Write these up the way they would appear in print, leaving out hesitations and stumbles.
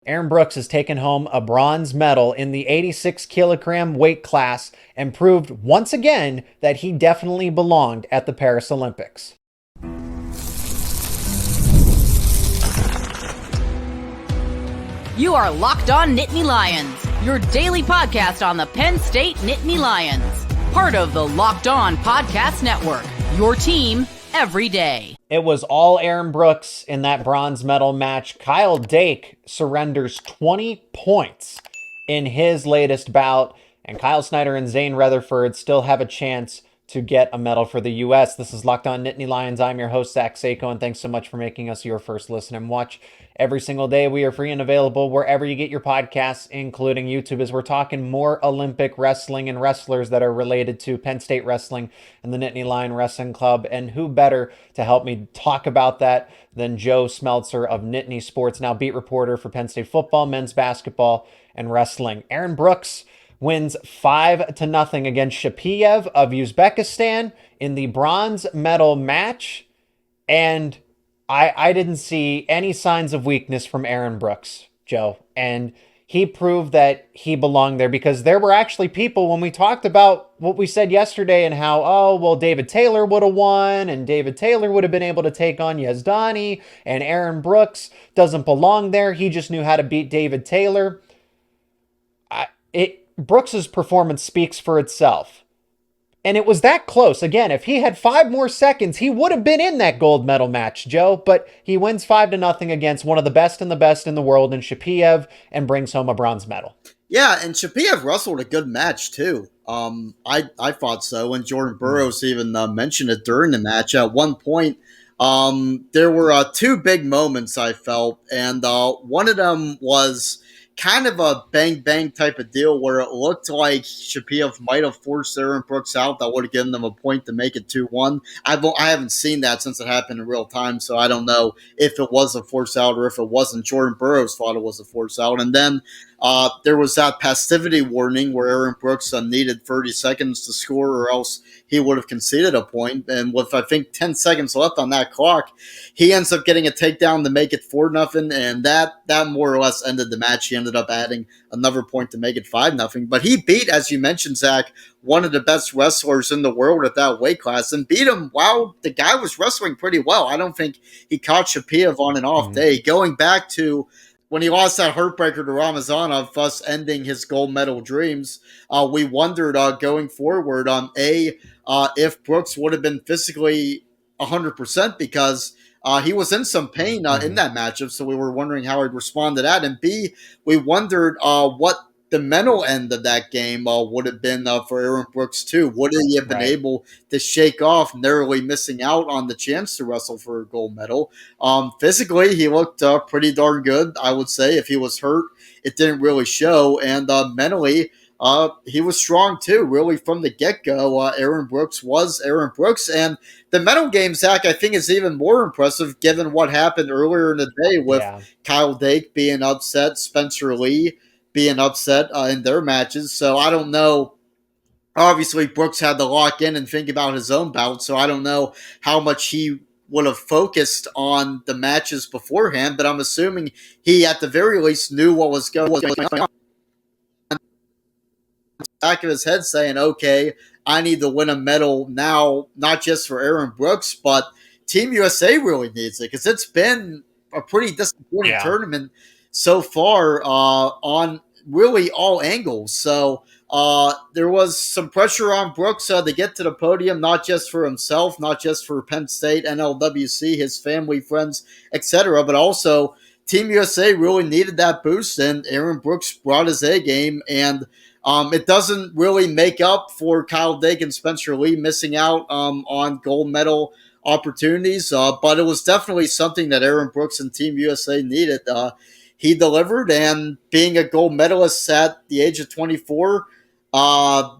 Aaron Brooks has taken home a bronze medal in the 86 kilogram weight class and proved once again that he definitely belonged at the Paris Olympics. You are Locked On Nittany Lions, your daily podcast on the Penn State Nittany Lions. Part of the Locked On Podcast Network, your team every day. It was all Aaron Brooks in that bronze medal match. Kyle Dake surrenders 20 points in his latest bout, and Kyle Snyder and Zain Retherford still have a chance to get a medal for the U.S. This is Locked On Nittany Lions. I'm your host, Seyko, and thanks so much for making us your first listen and watch every single day. We are free and available wherever you get your podcasts, including YouTube, as we're talking more Olympic wrestling and wrestlers that are related to Penn State wrestling and the Nittany Lion Wrestling Club. And who better to help me talk about that than Joe Smeltzer of Nittany Sports, now beat reporter for Penn State football, men's basketball, and wrestling. Aaron Brooks wins 5-0 against Shapiev of Uzbekistan in the bronze medal match. And I didn't see any signs of weakness from Aaron Brooks, Joe. And he proved that he belonged there, because there were actually people, when we talked about what we said yesterday and how, oh, well, David Taylor would have won and David Taylor would have been able to take on Yazdani, and Aaron Brooks doesn't belong there. He just knew how to beat David Taylor. Brooks's performance speaks for itself. And it was that close. Again, if he had 5 more seconds, he would have been in that gold medal match, Joe. But he wins 5-0 against one of the best in the world in Shapiev and brings home a bronze medal. Yeah, and Shapiev wrestled a good match too. I thought so, and Jordan Burroughs even mentioned it during the match. At one point, there were 2 big moments I felt, and one of them was kind of a bang-bang type of deal where it looked like Shapiev might have forced Aaron Brooks out. That would have given them a point to make it 2-1. I haven't seen that since it happened in real time, so I don't know if it was a force out or if it wasn't. Jordan Burroughs thought it was a force out. And then there was that passivity warning where Aaron Brooks needed 30 seconds to score, or else he would have conceded a point. And with, I think, 10 seconds left on that clock, he ends up getting a takedown to make it 4-0, and that more or less ended the match. He ended up adding another point to make it 5-0. But he beat, as you mentioned, Zach, one of the best wrestlers in the world at that weight class, and beat him while the guy was wrestling pretty well. I don't think he caught Shapiev on an off day. Going back to when he lost that heartbreaker to Ramazanov, thus ending his gold medal dreams, we wondered going forward if Brooks would have been physically 100%, because he was in some pain in that matchup, so we were wondering how he'd respond to that. And B, we wondered what the mental end of that game would have been for Aaron Brooks too. Would he have been able to shake off narrowly missing out on the chance to wrestle for a gold medal? Physically, he looked pretty darn good, I would say. If he was hurt, it didn't really show. And mentally, he was strong too, really from the get-go. Aaron Brooks was Aaron Brooks. And the medal game, Zach, I think is even more impressive given what happened earlier in the day with Kyle Dake being upset, Spencer Lee being upset in their matches. So I don't know. Obviously, Brooks had to lock in and think about his own bout, so I don't know how much he would have focused on the matches beforehand, but I'm assuming he, at the very least, knew what was going on. Back of his head saying, okay, I need to win a medal now, not just for Aaron Brooks, but Team USA really needs it, because it's been a pretty disappointing tournament so far on really all angles. So there was some pressure on Brooks to get to the podium, not just for himself, not just for Penn State, NLWC, his family, friends, etc., but also Team USA really needed that boost, and Aaron Brooks brought his A game, and it doesn't really make up for Kyle Dake and Spencer Lee missing out on gold medal opportunities, but it was definitely something that Aaron Brooks and Team USA needed. He delivered, and being a gold medalist at the age of 24,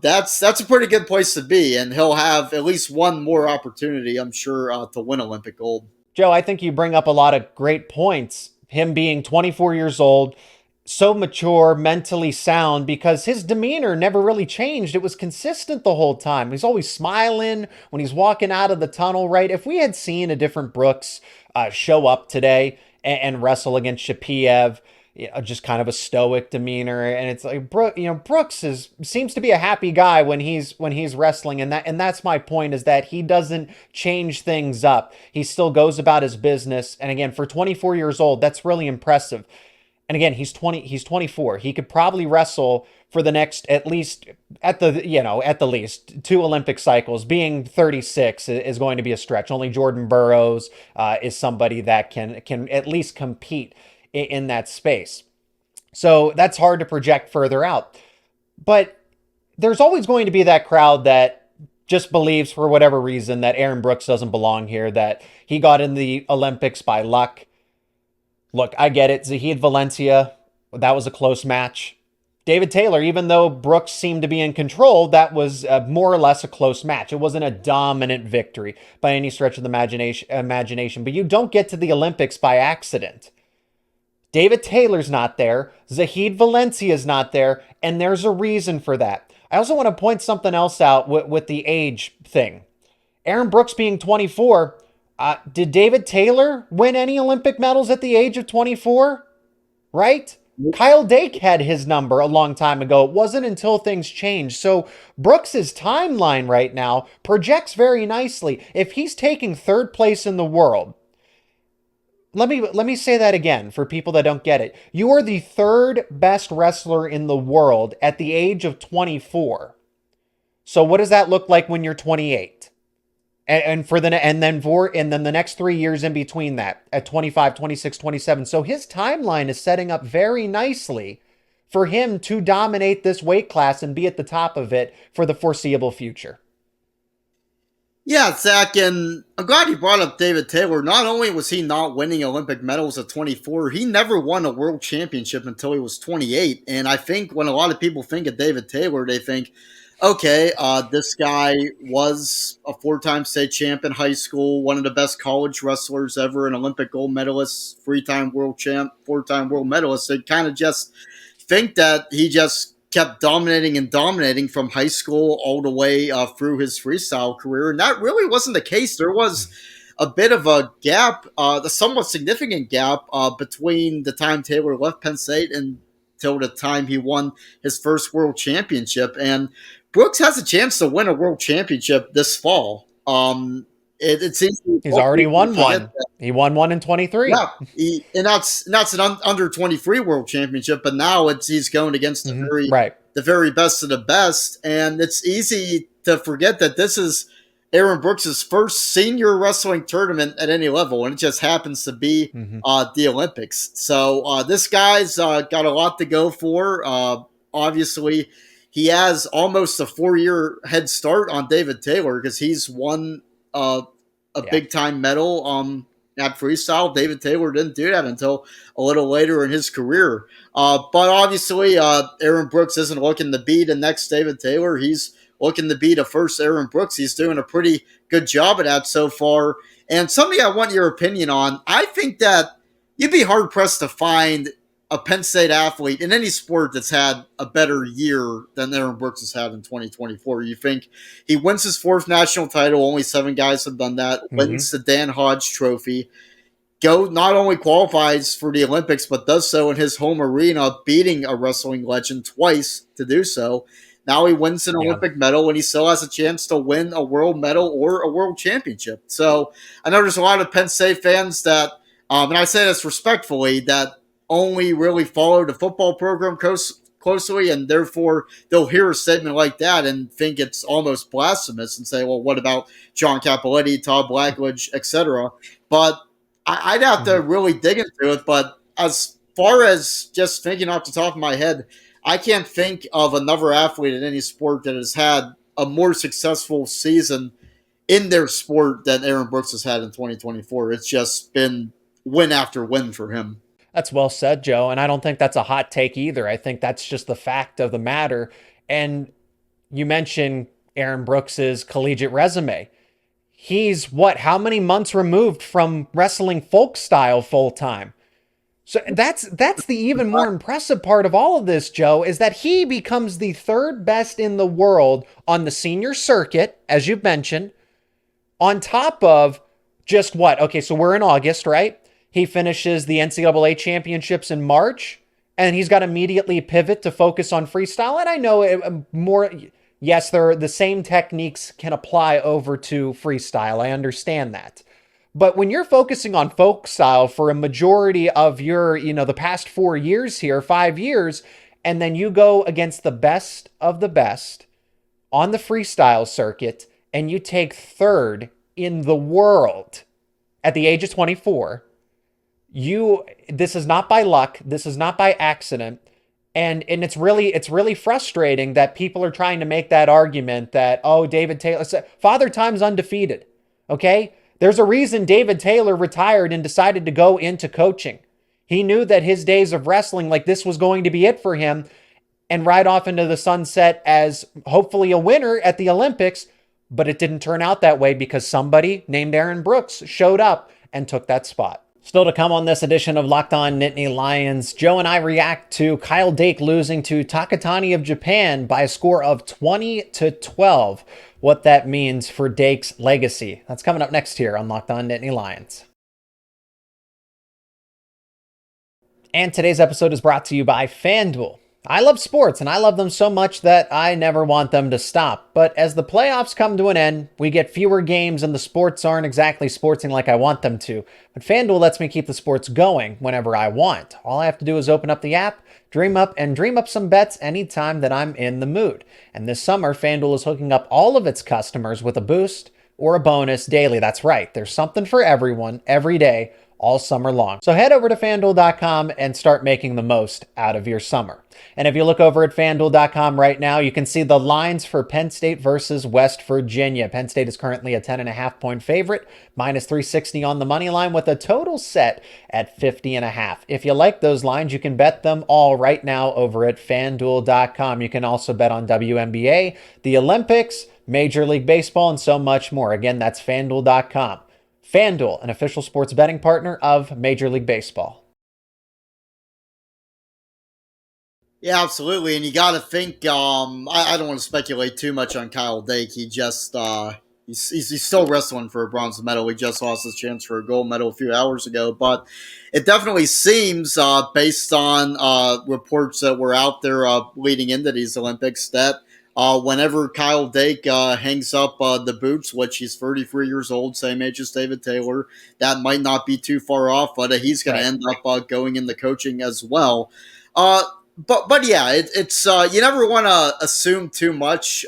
that's a pretty good place to be, and he'll have at least one more opportunity, I'm sure, to win Olympic gold. Joe, I think you bring up a lot of great points. Him being 24 years old, so mature, mentally sound, because his demeanor never really changed. It was consistent the whole time. He's always smiling when he's walking out of the tunnel, right? If we had seen a different Brooks show up today and wrestle against Shapiev, just kind of a stoic demeanor. And it's like, Brooks seems to be a happy guy when he's wrestling. And that's my point, is that he doesn't change things up. He still goes about his business. And again, for 24 years old, that's really impressive. And again, he's 24. He could probably wrestle for the next, at least at the least 2 Olympic cycles. Being 36 is going to be a stretch. Only Jordan Burroughs is somebody that can at least compete in that space. So that's hard to project further out. But there's always going to be that crowd that just believes, for whatever reason, that Aaron Brooks doesn't belong here, that he got in the Olympics by luck. Look, I get it. Zahid Valencia, that was a close match. David Taylor, even though Brooks seemed to be in control, that was more or less a close match. It wasn't a dominant victory by any stretch of the imagination. But you don't get to the Olympics by accident. David Taylor's not there. Zahid Valencia's not there. And there's a reason for that. I also want to point something else out with the age thing. Aaron Brooks being 24... did David Taylor win any Olympic medals at the age of 24? Right? Kyle Dake had his number a long time ago. It wasn't until things changed. So Brooks's timeline right now projects very nicely. If he's taking 3rd place in the world, let me say that again for people that don't get it. You are the 3rd best wrestler in the world at the age of 24. So what does that look like when you're 28? And then the next 3 years in between that, at 25, 26, 27. So his timeline is setting up very nicely for him to dominate this weight class and be at the top of it for the foreseeable future. Yeah, Zach, and I'm glad you brought up David Taylor. Not only was he not winning Olympic medals at 24, he never won a world championship until he was 28. And I think when a lot of people think of David Taylor, they think, okay, this guy was a 4-time state champ in high school, one of the best college wrestlers ever, an Olympic gold medalist, 3-time world champ, 4-time world medalist. They kind of just think that he just kept dominating from high school all the way through his freestyle career. And that really wasn't the case. There was a bit of a gap, a somewhat significant gap between the time Taylor left Penn State and till the time he won his first world championship. And Brooks has a chance to win a world championship this fall. It seems he's already won one. He won one in 23. Yeah, and that's an under 23 world championship, but now he's going against the very best of the best, and it's easy to forget that this is Aaron Brooks' first senior wrestling tournament at any level, and it just happens to be the Olympics. So this guy's got a lot to go for. Obviously, he has almost a 4-year head start on David Taylor because he's won a big-time medal at freestyle. David Taylor didn't do that until a little later in his career. But obviously, Aaron Brooks isn't looking to be the next David Taylor. He's looking to be the first Aaron Brooks. He's doing a pretty good job at that so far. And something I want your opinion on, I think that you'd be hard-pressed to find a Penn State athlete in any sport that's had a better year than Aaron Brooks has had in 2024. You think he wins his 4th national title, only 7 guys have done that, wins the Dan Hodge Trophy, not only qualifies for the Olympics, but does so in his home arena, beating a wrestling legend twice to do so. Now he wins an Olympic medal, and he still has a chance to win a world medal or a world championship. So I know there's a lot of Penn State fans that, and I say this respectfully, that only really follow the football program closely, and therefore they'll hear a statement like that and think it's almost blasphemous and say, well, what about John Capoletti, Todd Blackledge, etc.? But I'd have to really dig into it. But as far as just thinking off the top of my head, I can't think of another athlete in any sport that has had a more successful season in their sport than Aaron Brooks has had in 2024. It's just been win after win for him. That's well said, Joe. And I don't think that's a hot take either. I think that's just the fact of the matter. And you mentioned Aaron Brooks's collegiate resume. He's how many months removed from wrestling folk style full time? So that's the even more impressive part of all of this, Joe, is that he becomes the 3rd best in the world on the senior circuit, as you've mentioned, on top of just what? Okay, so we're in August, right? He finishes the NCAA championships in March. and he's got to immediately pivot to focus on freestyle. And I know yes, the same techniques can apply over to freestyle. I understand that. But when you're focusing on folk style for a majority of your, the past 4 years here, 5 years, and then you go against the best of the best on the freestyle circuit and you take third in the world at the age of 24, this is not by luck. This is not by accident. And it's really frustrating that people are trying to make that argument that, oh, David Taylor, Father Time's undefeated. Okay? There's a reason David Taylor retired and decided to go into coaching. He knew that his days of wrestling, like this was going to be it for him, and ride off into the sunset as hopefully a winner at the Olympics. But it didn't turn out that way because somebody named Aaron Brooks showed up and took that spot. Still to come on this edition of Locked On Nittany Lions, Joe and I react to Kyle Dake losing to Takatani of Japan by a score of 20-12. What that means for Dake's legacy. That's coming up next here on Locked On Nittany Lions. And today's episode is brought to you by FanDuel. I love sports, and I love them so much that I never want them to stop. But as the playoffs come to an end, we get fewer games and the sports aren't exactly sportsing like I want them to. But FanDuel lets me keep the sports going whenever I want. All I have to do is open up the app, dream up some bets anytime that I'm in the mood. And this summer, FanDuel is hooking up all of its customers with a boost or a bonus daily. That's right. There's something for everyone every day, all summer long. So head over to FanDuel.com and start making the most out of your summer. And if you look over at FanDuel.com right now, you can see the lines for Penn State versus West Virginia. Penn State is currently a 10.5-point favorite, minus 360 on the money line with a total set at 50.5. If you like those lines, you can bet them all right now over at FanDuel.com. You can also bet on WNBA, the Olympics, Major League Baseball, and so much more. Again, that's FanDuel.com. FanDuel, an official sports betting partner of Major League Baseball. Yeah, absolutely. And you got to think, I don't want to speculate too much on Kyle Dake. He just, he's still wrestling for a bronze medal. He just lost his chance for a gold medal a few hours ago. But it definitely seems, based on reports that were out there leading into these Olympics, that whenever Kyle Dake hangs up the boots, which he's 33 years old, same age as David Taylor, that might not be too far off, but he's going to end up going into coaching as well. But yeah, it's you never want to assume too much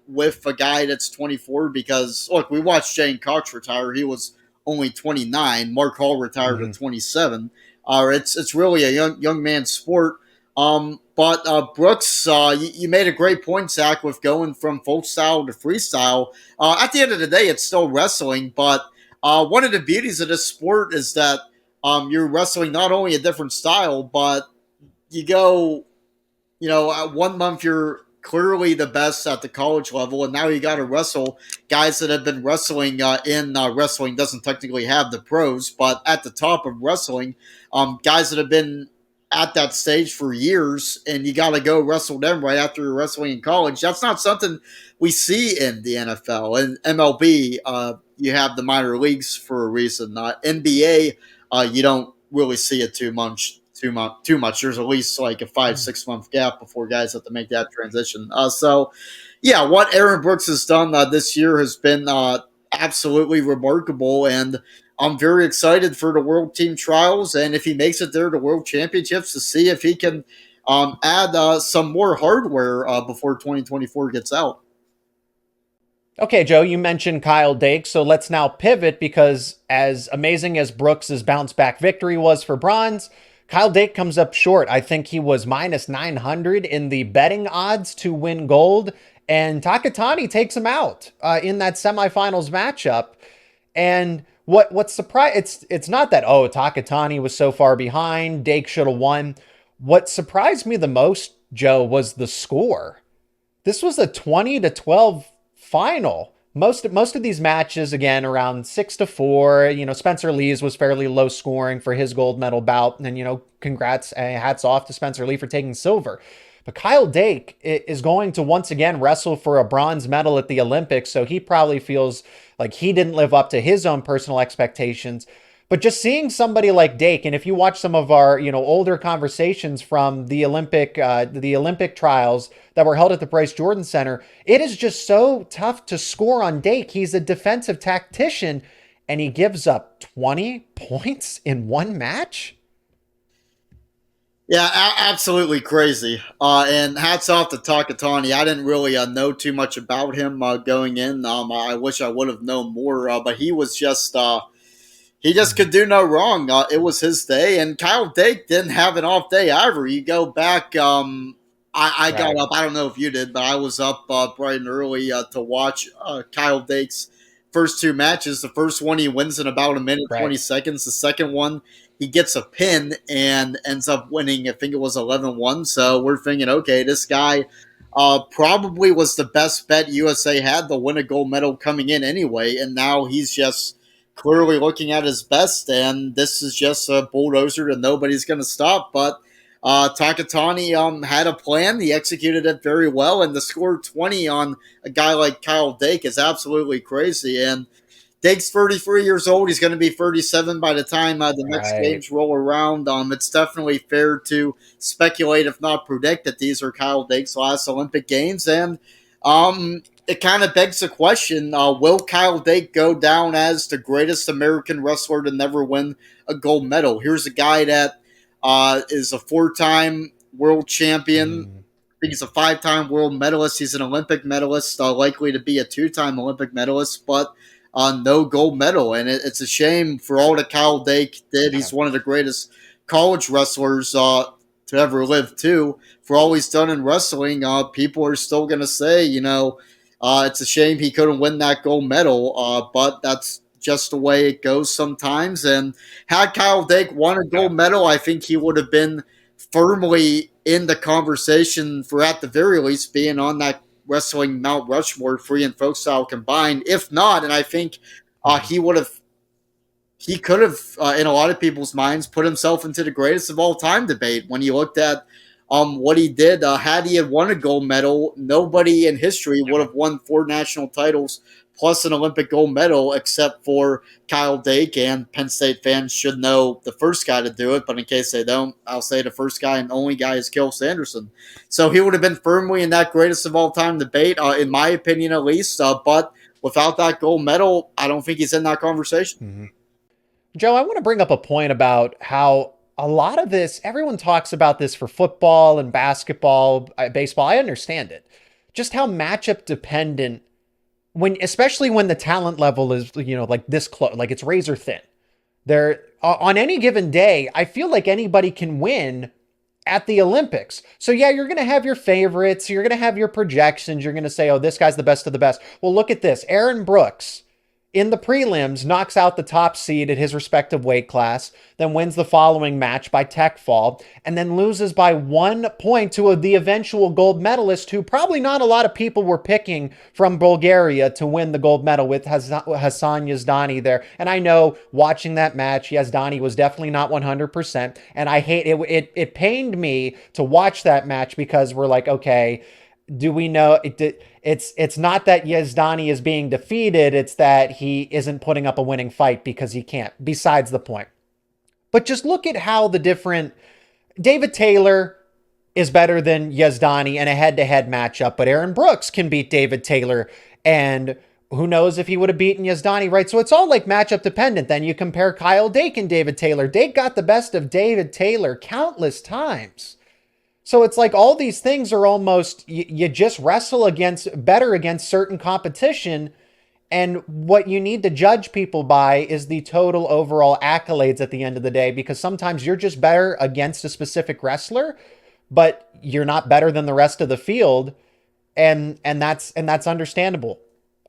with a guy that's 24 because, look, we watched Jane Cox retire. He was only 29. Mark Hall retired at 27. It's really a young man's sport. But Brooks, you made a great point, Zach, with going from folk style to freestyle. At the end of the day, it's still wrestling, but one of the beauties of this sport is that you're wrestling not only a different style, but you go, 1 month you're clearly the best at the college level, and now you got to wrestle guys that have been wrestling in wrestling doesn't technically have the pros, but at the top of wrestling, guys that have been at that stage for years, and you got to go wrestle them right after you're wrestling in college. That's not something we see in the NFL. And MLB, you have the minor leagues for a reason. NBA, you don't really see it too much. There's at least like a 5-6 month gap before guys have to make that transition. So, yeah, what Aaron Brooks has done this year has been absolutely remarkable, and I'm very excited for the World Team Trials, and if he makes it there to World Championships, to see if he can add some more hardware before 2024 gets out. Okay, Joe, you mentioned Kyle Dake, so let's now pivot because as amazing as Brooks' bounce back victory was for bronze, Kyle Dake comes up short. I think he was minus 900 in the betting odds to win gold, and Takatani takes him out in that semifinals matchup. And what's surprised, it's not that, Takatani was so far behind, Dake should have won. What surprised me the most, Joe, was the score. This was a 20-12 final. Most of these matches, again, around 6-4. Spencer Lee's was fairly low scoring for his gold medal bout. And, congrats, hats off to Spencer Lee for taking silver. But Kyle Dake is going to once again wrestle for a bronze medal at the Olympics. So he probably feels like he didn't live up to his own personal expectations. But just seeing somebody like Dake, and if you watch some of our, older conversations from the Olympic trials that were held at the Bryce Jordan Center, it is just so tough to score on Dake. He's a defensive tactician, and he gives up 20 points in one match. Yeah, absolutely crazy. And hats off to Takatani. I didn't really know too much about him going in. I wish I would have known more, but he was just he just could do no wrong. It was his day, and Kyle Dake didn't have an off day either. You go back. I got up. I don't know if you did, but I was up bright and early to watch Kyle Dake's first two matches. The first one he wins in about a minute 20 seconds. The second one he gets a pin and ends up winning. I think it was 11-1. So we're thinking, okay, this guy probably was the best bet USA had to win a gold medal coming in anyway, and now he's just clearly looking at his best, and this is just a bulldozer that nobody's going to stop. But Takatani had a plan. He executed it very well, and to score 20 on a guy like Kyle Dake is absolutely crazy. And Dake's 33 years old. He's going to be 37 by the time the next games roll around. It's definitely fair to speculate, if not predict, that these are Kyle Dake's last Olympic Games. And it kind of begs the question, will Kyle Dake go down as the greatest American wrestler to never win a gold medal? Here's a guy that is a 4-time world champion. I think he's a 5-time world medalist. He's an Olympic medalist, likely to be a 2-time Olympic medalist, but no gold medal. And it's a shame for all that Kyle Dake did. He's one of the greatest college wrestlers to ever live, too. For all he's done in wrestling, people are still going to say, it's a shame he couldn't win that gold medal, but that's just the way it goes sometimes. And had Kyle Dake won a gold medal, I think he would have been firmly in the conversation for, at the very least, being on that wrestling Mount Rushmore, free and folk style combined. If not, and I think he could have, in a lot of people's minds, put himself into the greatest of all time debate when you looked at what he did. Had he had won a gold medal, nobody in history would have won 4 national titles plus an Olympic gold medal except for Kyle Dake, and Penn State fans should know the first guy to do it, but in case they don't, I'll say the first guy and only guy is Kyle Sanderson. So he would have been firmly in that greatest of all time debate, in my opinion at least, but without that gold medal, I don't think he's in that conversation. Mm-hmm. Joe, I want to bring up a point about how a lot of this, everyone talks about this for football and basketball, baseball. I understand it. Just how matchup dependent, especially when the talent level is, like this close, like it's razor thin. There, on any given day, I feel like anybody can win at the Olympics. So yeah, you're going to have your favorites. You're going to have your projections. You're going to say, oh, this guy's the best of the best. Well, look at this. Aaron Brooks, in the prelims, knocks out the top seed at his respective weight class, then wins the following match by tech fall, and then loses by 1 point to the eventual gold medalist, who probably not a lot of people were picking from Bulgaria to win the gold medal, with Hassan Yazdani there. And I know, watching that match, Yazdani was definitely not 100%, and I hate it. It pained me to watch that match, because we're like, okay, do we know it's not that Yazdani is being defeated, it's that he isn't putting up a winning fight because he can't, besides the point. But just look at how the different, David Taylor is better than Yazdani in a head-to-head matchup, but Aaron Brooks can beat David Taylor, and who knows if he would have beaten Yazdani, right? So it's all like matchup dependent. Then you compare Kyle Dake and David Taylor. Dake got the best of David Taylor countless times. So it's like all these things are almost, you just wrestle better against certain competition, and what you need to judge people by is the total overall accolades at the end of the day, because sometimes you're just better against a specific wrestler, but you're not better than the rest of the field, and that's understandable.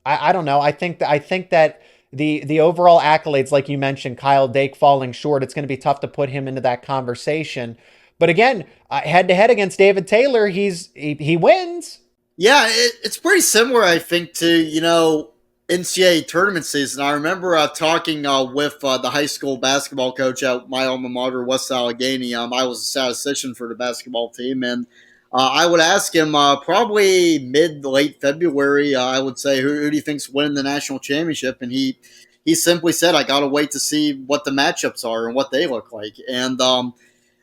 I don't know. I think that the overall accolades, like you mentioned, Kyle Dake falling short, it's going to be tough to put him into that conversation. But again, head-to-head against David Taylor, he wins. Yeah, it's pretty similar, I think, to, NCAA tournament season. I remember talking with the high school basketball coach at my alma mater, West Allegheny. I was a statistician for the basketball team, and I would ask him probably mid-late February, I would say, who do you think's winning the national championship? And he he simply said, I got to wait to see what the matchups are and what they look like. And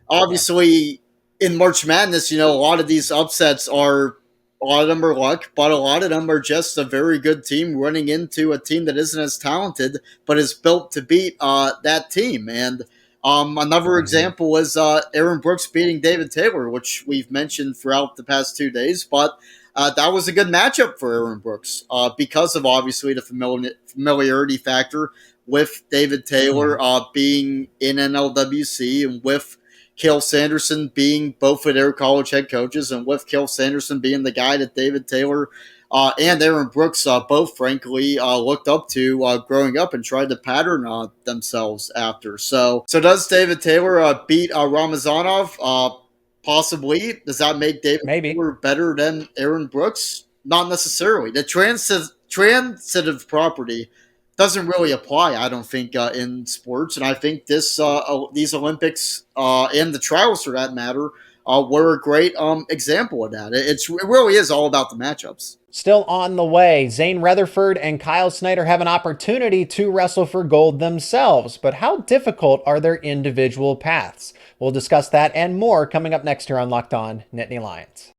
obviously, in March Madness, a lot of these upsets are, a lot of them are luck, but a lot of them are just a very good team running into a team that isn't as talented, but is built to beat that team. And another example is Aaron Brooks beating David Taylor, which we've mentioned throughout the past 2 days, but that was a good matchup for Aaron Brooks because of obviously the familiarity factor with David Taylor being in NLWC and with Kale Sanderson being both of their college head coaches, and with Kale Sanderson being the guy that David Taylor and Aaron Brooks both, frankly, looked up to growing up and tried to pattern themselves after. So does David Taylor beat Ramazanov? Possibly. Does that make David Taylor better than Aaron Brooks? Not necessarily. The transitive property doesn't really apply, I don't think, in sports. And I think these Olympics and the trials, for that matter, were a great example of that. It really is all about the matchups. Still on the way, Zain Retherford and Kyle Snyder have an opportunity to wrestle for gold themselves, but how difficult are their individual paths? We'll discuss that and more coming up next here on Locked On Nittany Lions.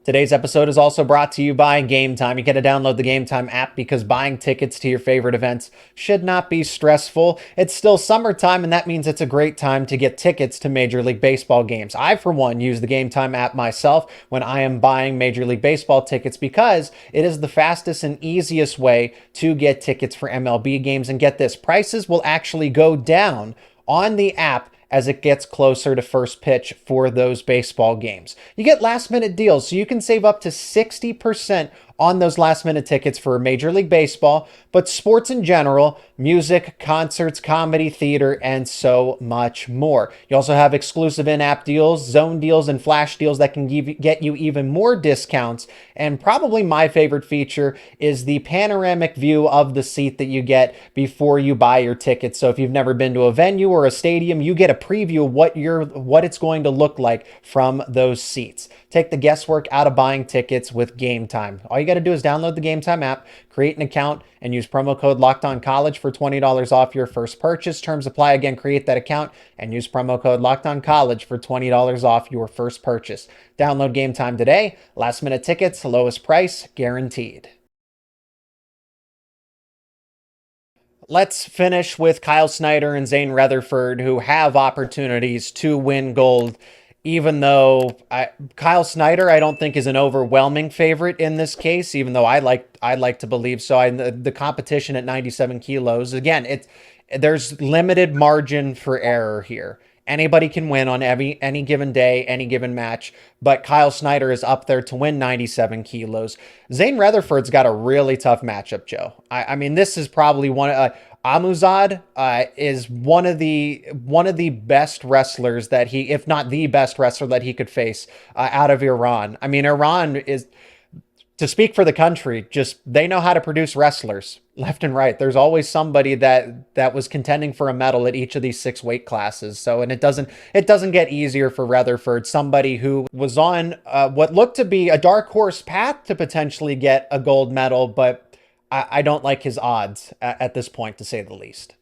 Today's episode is also brought to you by Gametime. You got to download the Gametime app because buying tickets to your favorite events should not be stressful. It's still summertime, and that means it's a great time to get tickets to Major League Baseball games. I, for one, use the Gametime app myself when I am buying Major League Baseball tickets because it is the fastest and easiest way to get tickets for MLB games. And get this, prices will actually go down on the app as it gets closer to first pitch for those baseball games. You get last minute deals, so you can save up to 60% on those last minute tickets for Major League Baseball, but sports in general, music, concerts, comedy, theater, and so much more. You also have exclusive in-app deals, zone deals, and flash deals that can get you even more discounts. And probably my favorite feature is the panoramic view of the seat that you get before you buy your ticket. So if you've never been to a venue or a stadium, you get a preview of what it's going to look like from those seats. Take the guesswork out of buying tickets with Gametime. All you got to do is download the Gametime app, create an account, and use promo code LOCKEDONCollege for $20 off your first purchase. Terms apply. Again, create that account and use promo code LOCKEDONCollege for $20 off your first purchase. Download Gametime today. Last minute tickets, lowest price, guaranteed. Let's finish with Kyle Snyder and Zain Retherford, who have opportunities to win gold. Even though Kyle Snyder, I don't think, is an overwhelming favorite in this case, even though I like to believe so. The competition at 97 kilos, again, there's limited margin for error here. Anybody can win on any given day, any given match, but Kyle Snyder is up there to win 97 kilos. Zain Retherford's got a really tough matchup, Joe. I mean, this is probably Amuzad is one of the best wrestlers that if not the best wrestler that he could face out of Iran. I mean, Iran is, to speak for the country, just they know how to produce wrestlers left and right. There's always somebody that was contending for a medal at each of these 6 weight classes. So, and it doesn't get easier for Retherford, somebody who was on what looked to be a dark horse path to potentially get a gold medal, but I don't like his odds at this point, to say the least.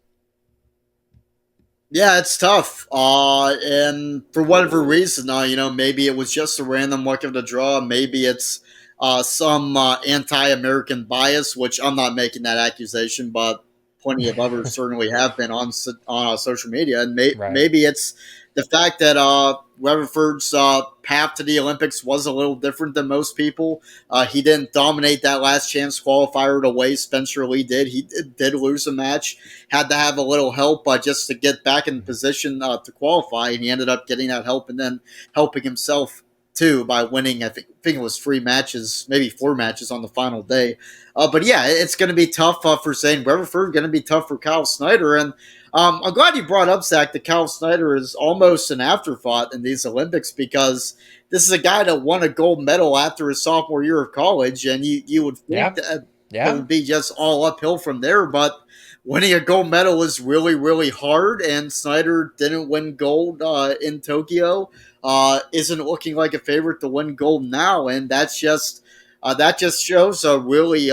Yeah, it's tough. And for whatever reason, maybe it was just a random luck of the draw. Maybe it's some anti-American bias, which I'm not making that accusation, but plenty of others certainly have been on social media. And maybe it's the fact that Retherford's path to the Olympics was a little different than most people. He didn't dominate that last chance qualifier the way Spencer Lee did. He did lose a match, had to have a little help just to get back in position to qualify, and he ended up getting that help and then helping himself too by winning. I think it was 3 matches, maybe 4 matches on the final day. But yeah, it's going to be tough for Zain Retherford, going to be tough for Kyle Snyder. And I'm glad you brought up, Zach, that Kyle Snyder is almost an afterthought in these Olympics, because this is a guy that won a gold medal after his sophomore year of college, and you would think that it would be just all uphill from there. But winning a gold medal is really, really hard, and Snyder didn't win gold in Tokyo. Isn't looking like a favorite to win gold now, and that just shows a really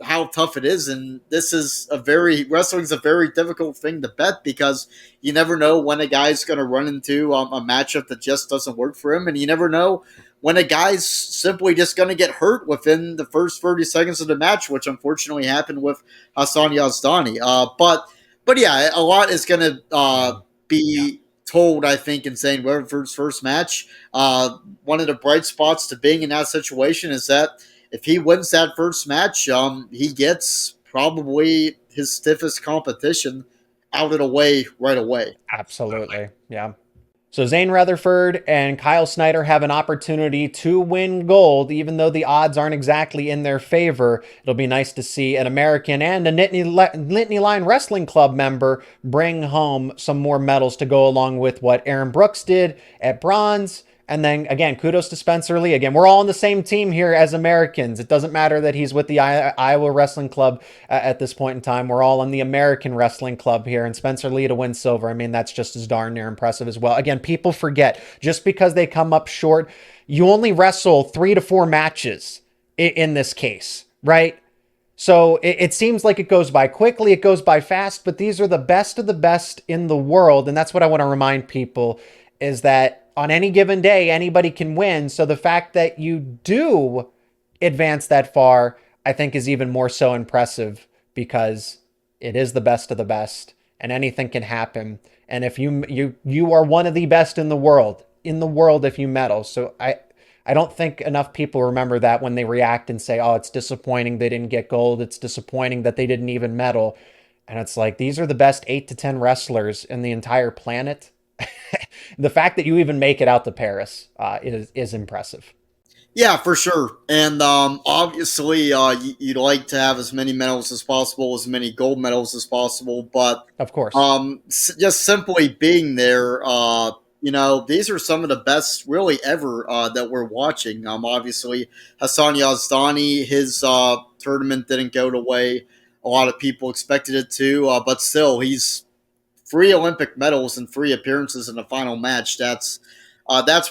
how tough it is, and wrestling's a very difficult thing to bet because you never know when a guy's going to run into a matchup that just doesn't work for him, and you never know when a guy's simply just going to get hurt within the first 30 seconds of the match, which unfortunately happened with Hassan Yazdani. But yeah, a lot is going to be told, I think, in Zain Retherford's first match. One of the bright spots to being in that situation is that if he wins that first match, he gets probably his stiffest competition out of the way right away. Absolutely. Yeah. So Zain Retherford and Kyle Snyder have an opportunity to win gold, even though the odds aren't exactly in their favor. It'll be nice to see an American and a Nittany Lion Wrestling Club member bring home some more medals to go along with what Aaron Brooks did at bronze. And then, again, kudos to Spencer Lee. Again, we're all on the same team here as Americans. It doesn't matter that he's with the Iowa Wrestling Club at this point in time. We're all on the American Wrestling Club here. And Spencer Lee to win silver, I mean, that's just as darn near impressive as well. Again, people forget, just because they come up short, you only wrestle 3 to 4 matches in this case, right? So it seems like it goes by quickly, it goes by fast, but these are the best of the best in the world. And that's what I want to remind people, is that on any given day, anybody can win. So the fact that you do advance that far, I think, is even more so impressive, because it is the best of the best and anything can happen. And if you are one of the best in the world if you medal. So I don't think enough people remember that when they react and say, oh, it's disappointing they didn't get gold. It's disappointing that they didn't even medal. And it's like, these are the best 8 to 10 wrestlers in the entire planet. The fact that you even make it out to Paris is impressive. Yeah, for sure. And obviously, you'd like to have as many medals as possible, as many gold medals as possible. But of course, just simply being there, these are some of the best really ever that we're watching. Obviously, Hassan Yazdani, his tournament didn't go the way a lot of people expected it to, but still, he's 3 Olympic medals and 3 appearances in the final match. That's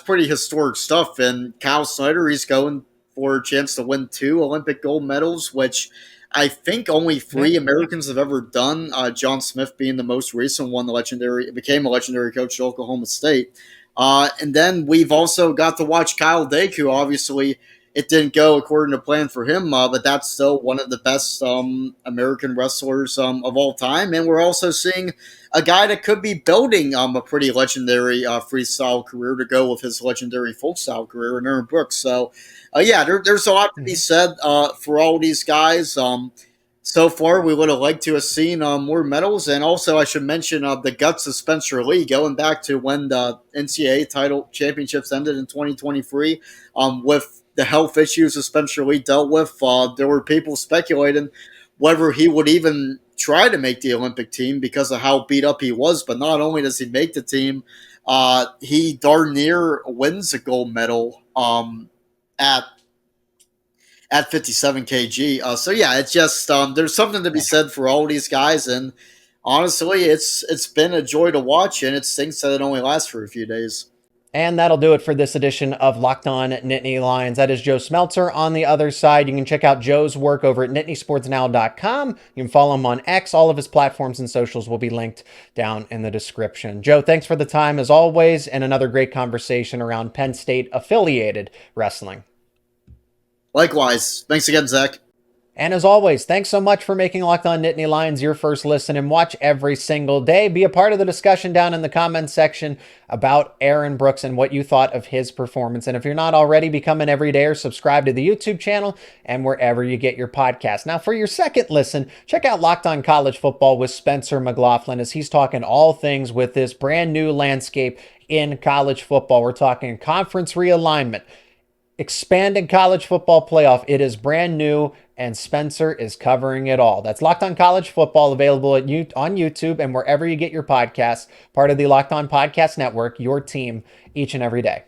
pretty historic stuff. And Kyle Snyder, he's going for a chance to win 2 Olympic gold medals, which I think only 3 Americans have ever done. John Smith being the most recent one, became a legendary coach at Oklahoma State. And then we've also got to watch Kyle Dake, who obviously it didn't go according to plan for him, but that's still one of the best American wrestlers of all time. And we're also seeing a guy that could be building a pretty legendary freestyle career to go with his legendary folk style career in Aaron Brooks. So, there's a lot to be said for all these guys. So far, we would have liked to have seen more medals. And also, I should mention the guts of Spencer Lee, going back to when the NCAA title championships ended in 2023 with the health issues that Spencer Lee dealt with. There were people speculating whether he would even try to make the Olympic team because of how beat up he was. But not only does he make the team, he darn near wins a gold medal at 57 kg. So yeah, it's just there's something to be said for all these guys, and honestly, it's been a joy to watch, and it stinks that it only lasts for a few days. And that'll do it for this edition of Locked On Nittany Lions. That is Joe Smeltzer on the other side. You can check out Joe's work over at NittanySportsNow.com. You can follow him on X. All of his platforms and socials will be linked down in the description. Joe, thanks for the time as always, and another great conversation around Penn State affiliated wrestling. Likewise. Thanks again, Zach. And as always, thanks so much for making Locked On Nittany Lions your first listen and watch every single day. Be a part of the discussion down in the comments section about Aaron Brooks and what you thought of his performance. And if you're not already, become an everydayer, subscribe to the YouTube channel and wherever you get your podcast. Now, for your second listen, check out Locked On College Football with Spencer McLaughlin, as he's talking all things with this brand new landscape in college football. We're talking conference realignment, expanding college football playoff. It is brand new, and Spencer is covering it all. That's Locked On College Football, available on YouTube and wherever you get your podcasts, part of the Locked On Podcast Network, your team each and every day.